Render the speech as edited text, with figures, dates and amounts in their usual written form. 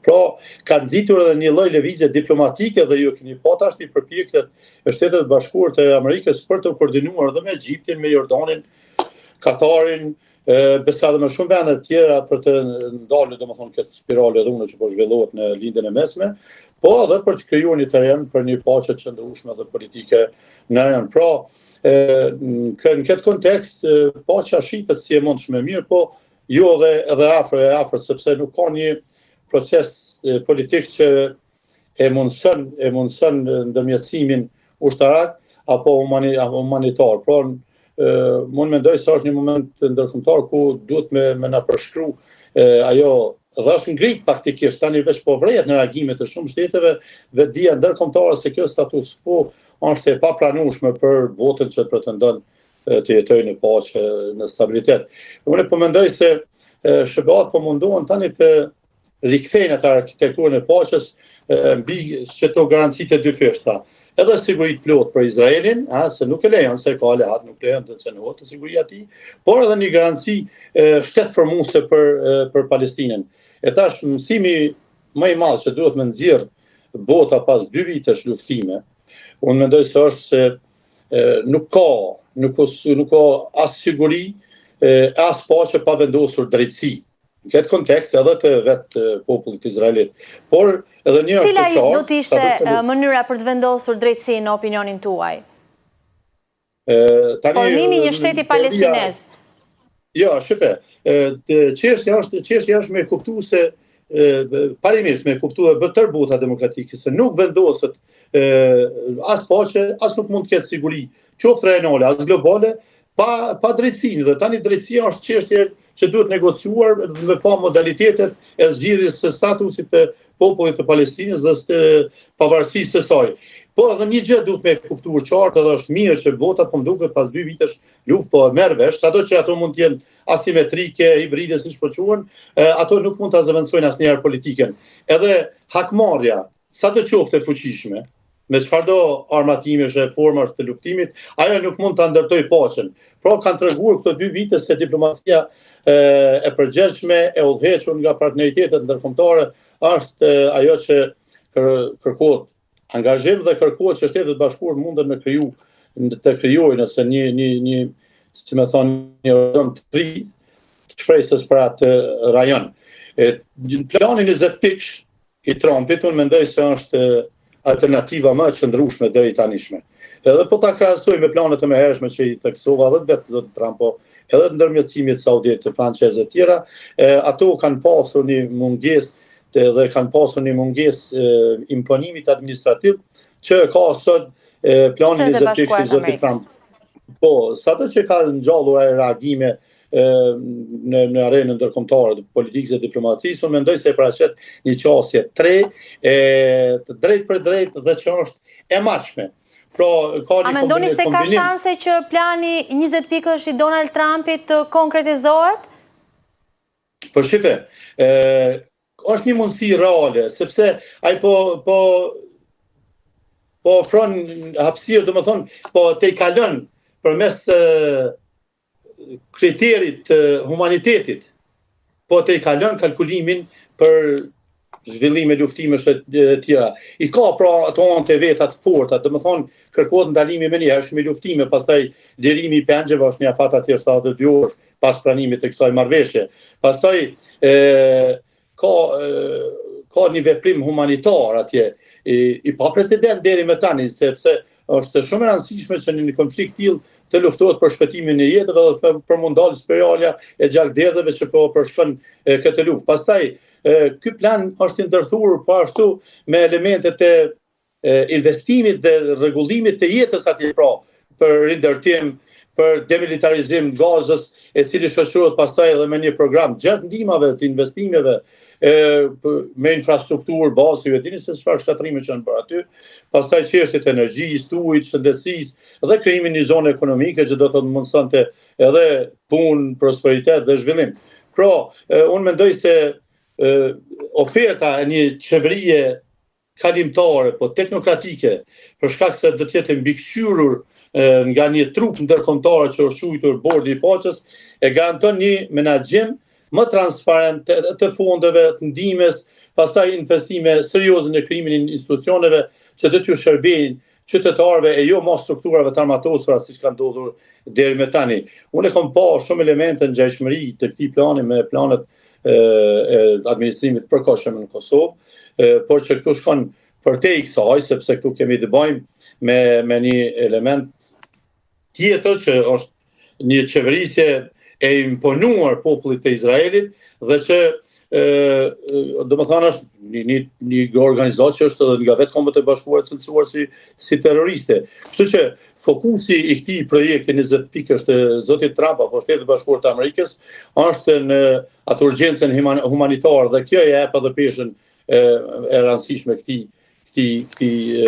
Pra, ka nxitur edhe një lloj lëvizje diplomatike dhe ju keni pa tash një përpjekje e Shtetet Bashkuara të Amerikës për të koordinuar edhe me Egjiptin, me Jordanin, Katarin, besa dhe më shumë vende të tjera për të ndalë domethënë këtë spiralë e dhunës që po zhvillohet në lindjen e mesme, po edhe për të krijuar një terren për një paqe të qëndrueshme dhe politike në rajon. Pra, në këtë kontekst, paqja shitet si e mundshme mirë, po jo edhe afër, sepse nuk ka një proces politik që e mundson ndërmjetësimin ushtarak apo humanitar. Pra, mund mendoj se është një moment ndërkombëtar ku duhet me na përshkru ajo dhe është ngrit faktikisht tani veç po vrehet në reagimet e shumë shteteve dhe dia ndërkombëtare se kjo status quo është e papranueshme për botën që pretendon të jetojë në paqe, në stabilitet. Unë po mendoj se SBA po munduan tani të rikthejnë atë arkitekturën e paqes mbi çeto garancitë dy feshta. Edhe siguri plot për Izraelin, se nuk e lejon se ka aleat, nuk lejon të cenohet të siguria e tij, por edhe një garanci shtetformuese për Palestinën. E tash mësimi më i madh që duhet me nxjerr bota pas 2 vitesh luftime, unë mendoj se është se nuk ka as siguri, as paqe pa vendosur drejtësi. Në këtë kontekst edhe të vetë popullit izraelit. Por edhe një është cila do të ishte mënyra për të vendosur drejtësi në opinionin tuaj? Formimi një shteti palestinez. Jo, shqipe. Çështja është me kuptuar se parimisht me kuptuar vërtet bota demokratike se nuk vendoset as paqe, as nuk mund të ketë siguri, qoftë rajonale, as globale, pa drejtësinë. Dhe tani drejtësia është çështje që duhet negociuar me pa modalitetet e zgjidhjes së statusit të popullit të Palestinës dhe pavarësisë të saj. Po edhe një gjë duhet me kuptuar qartë, edhe është mirë që bota po duket pas 2 vitesh luftë po merr vesh, sado që ato mund të jenë asimetrike, hibride siç po quhen, ato nuk mund ta zëvendësojnë asnjëherë politikën. Edhe hakmarrja, sado qoftë e fuqishme, me çfarëdo armatimesh e formash të luftimit, ajo nuk mund ta ndërtojë paqen. Pra kanë treguar këto 2 vite se diplomacia e përgjithshme e udhëhequr nga partneritetet ndërkombëtare është ajo që kërkohet angazhim dhe kërkohet që Shtetet Bashkuara munden të krijojnë nëse një si më thonë një horizont të ri të shpresës për atë rajon. Plani 20 pikësh i Trumpit unë mendoj se është alternativa më e qëndrueshme deri tanishme. Edhe po ta krahasoj me planet e mëhershme që i theksova edhe vetë Trump, edhe ndërmjetësimit saudit, francez e tjera, ato kanë pasur një mungesë dhe kanë pasur një mungesë imponimit administrativ që ka sot plani 20 pikësh i zotit Trump. Po, sado që ka ngjallur reagime në arenën ndërkombëtare të politikës dhe diplomacisë, unë mendoj se e paraqet një qasje 3 të drejtë për drejtë dhe që është e mashme. A mendoni se ka shanse që plani 20 pikësh i Donald Trumpit të konkretizohet? Po shife, është një mundësi reale, sepse ai po ofron hapësirë, domethënë, po te i kalon përmes kriterit të humanitetit, po te i kalon kalkulimin për zhvillime luftimesh e tjera. I ka pra ato ante veta të forta, domethënë kërkohet ndalimi me njerësh me luftime, pastaj lirimi i pengjeve është një afat atje sa 2 orë pas pranimit të kësaj marrëveshje. Pastaj ka një veprim humanitar atje i pa precedent deri më tani, sepse është shumë e rëndësishme që në një konflikt tillë të luftohet për shpëtimin e jetëve dhe për mundal spiralja e gjakderdheve që po përshkon këtë luftë. Pastaj ky plan është ndërthurur po ashtu me elementet e investimit dhe rregullimit të jetës atje, pra për rindërtim, për demilitarizim të Gazës, e cili shoqërohet pastaj edhe me një program gjatë ndihmave të investimeve me infrastrukturë, bazë, ju e dini se çfarë shkatrime që janë për aty, pastaj çështjet e energjisë, ujit, shëndetësisë dhe krijimin një zone ekonomike që do të mundsonte edhe punë, prosperitet dhe zhvillim. Pra, unë mendoj se oferta e një qeverie kalimtare, po teknokratike, për shkak se do të jetë mbikëqyrur nga një trup ndërkombëtar që është quajtur Bordi i Paqes, e garanton një menaxhim më transparent të fondeve, të ndihmës, pastaj investime serioze në krimin e institucioneve që të t'ju shërbejnë qytetarëve e jo mos strukturave të armatosura siç ka ndodhur deri më tani. Unë kam pa shumë elemente ngjashmëri të këtij plani me planet e administrimit përkohshëm në Kosovë, por që këtu shkon përtej kësaj, sepse këtu kemi të bëjmë me një element tjetër që është një qeverisje e imponuar popullit të Izraelit dhe që do më thënë është një organizatë që është edhe nga vetë Kombët e Bashkuara cilësuar si terroriste. Kështu që fokusi i këtij projekti 20 pikësh të zotit Trump apo Shtetet Bashkuara të Amerikës është në atë urgjencën humanitare dhe kjo e jep edhe peshën e rëndësishme këtij